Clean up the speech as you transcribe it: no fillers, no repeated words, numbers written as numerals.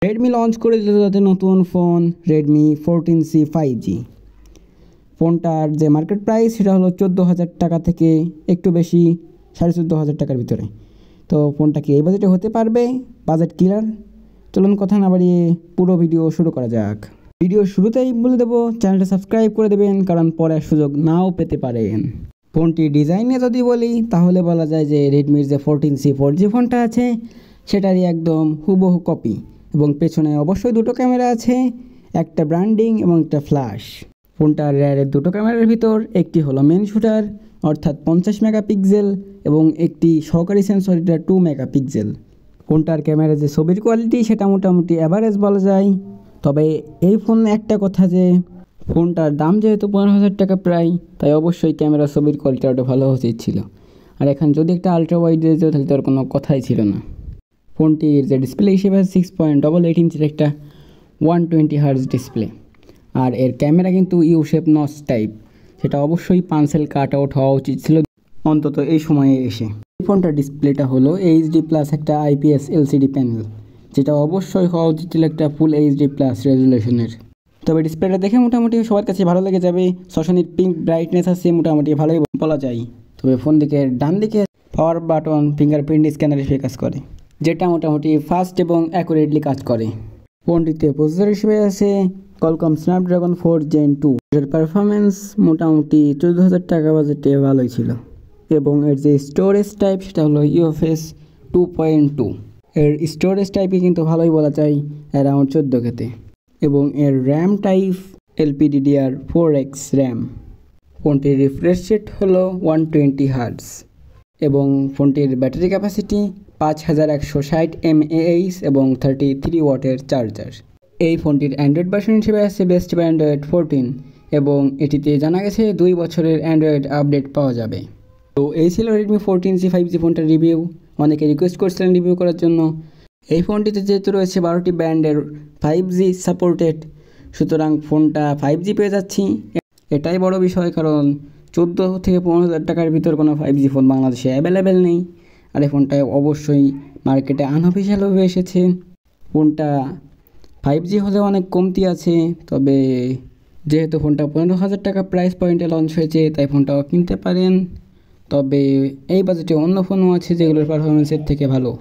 Redmi launch করে দিল তাদের নতুন ফোন রেডমি 14C 5G। ফোনটার যে মার্কেট প্রাইস সেটা হলো 14,000 টাকা থেকে একটু বেশি, 14,500 টাকার ভিতরে। তো ফোনটা কি এই বাজেটে হতে পারবে? বাজেট কিলার? চলুন কথা না বাড়িয়ে পুরো ভিডিও শুরু করা যাক। ভিডিও শুরুতেই বলে দেবো চ্যানেলটা সাবস্ক্রাইব করে দেবেন, কারণ পরের সুযোগ নাও পেতে পারেন। ফোনটির ডিজাইনে যদি বলি তাহলে বলা যায় যে রেডমির যে 14C 4G ফোনটা আছে সেটারই একদম হুবহু কপি, এবং পেছনে অবশ্যই দুটো ক্যামেরা আছে, একটা ব্র্যান্ডিং এবং একটা ফ্ল্যাশ। ফোনটার রেয়ারের দুটো ক্যামেরার ভিতর একটি হলো মেন শুটার অর্থাৎ 50 মেগাপিক্সেল এবং একটি সহকারী সেন্সর, এটা 2 মেগাপিক্সেল। ফোনটার ক্যামেরার যে ছবির কোয়ালিটি সেটা মোটামুটি অ্যাভারেজ বলা যায়। তবে এই ফোন একটা কথা যে ফোনটার দাম যেহেতু 15,000 টাকা প্রায়, তাই অবশ্যই ক্যামেরা ছবির কোয়ালিটিটা ভালো হওয়া উচিত ছিল। আর এখন যদি একটা আলট্রা ওয়াইড দিত তাহলে তার কোনো কথাই ছিল না। ফোনটির যে ডিসপ্লে হিসেবে 6.88 ইঞ্চির একটা 120 হার্জ ডিসপ্লে, আর এর ক্যামেরা কিন্তু ইউ শেপ নচ টাইপ, সেটা অবশ্যই পাঞ্সেল কাট আউট হওয়া উচিত ছিল অন্তত এই সময়ে এসে। এই ফোনটার ডিসপ্লেটা হলো এইচডি প্লাস একটা আইপিএস এলসিডি প্যানেল, যেটা অবশ্যই হওয়া উচিত ছিল একটা ফুল এইচডি প্লাস রেজুলেশনের। তবে ডিসপ্লেটা দেখে মোটামুটি সবার কাছে ভালো লেগে যাবে। সশনির পিঙ্ক ব্রাইটনেস আছে, মোটামুটি ভালোই বলা যায়। তবে ফোন দিকে ডান দিকে পাওয়ার বাটন ফিঙ্গারপ্রিন্ট স্ক্যানার হিসেবে কাজ করে, যেটা মোটামুটি ফাস্ট এবং অ্যাকুরেটলি কাজ করে। ফোনটিতে প্রসেসর হিসেবে আছে কলকম স্ন্যাপড্রাগন 4 Gen 2। এর পারফরমেন্স মোটামুটি 14,000 টাকা বাজেটে ভালোই ছিল। এবং এর যে স্টোরেজ টাইপ সেটা হলো UFS 2.2। এর স্টোরেজ টাইপে কিন্তু ভালোই বলা যায়, অ্যারাউন্ড 14K। এবং এর র্যাম টাইপ LPDDR4X র্যাম। ফোনটির রিফ্রেশ রেট হলো 120 হার্টজ এবং ফোনটির ব্যাটারি ক্যাপাসিটি 5160 mAh এবং 33 ওয়াটের চার্জার। এই ফোনটির অ্যান্ড্রয়েড ভার্সন হিসেবে আছে বেস্ট বাই অ্যান্ড্রয়েড 14, এবং এটিতে জানা গেছে 2 বছরের অ্যান্ড্রয়েড আপডেট পাওয়া যাবে। তো এই ছিল রেডমি 14C 5G ফোনটার রিভিউ। অনেকে রিকোয়েস্ট করছিলেন রিভিউ করার জন্য। এই ফোনটিতে যেহেতু রয়েছে 12টি ব্যান্ডের 5G সাপোর্টেড, সুতরাং ফোনটা 5G পেয়ে যাচ্ছি, এটাই বড় বিষয়। কারণ 14 থেকে 15,000 টাকার ভিতর কোনো 5G ফোন বাংলাদেশে অ্যাভেলেবেল নেই। আর এই ফোনটা অবশ্যই মার্কেটে আনঅফিশিয়ালভাবে এসেছে। ফোনটা 5G হলেও অনেক কমতি আছে, তবে যেহেতু ফোনটা 15,000 টাকা প্রাইস পয়েন্টে লঞ্চ হয়েছে তাই ফোনটাও কিনতে পারেন। তবে এই বাজেটে অন্য ফোনও আছে যেগুলোর পারফরমেন্সের থেকে ভালো।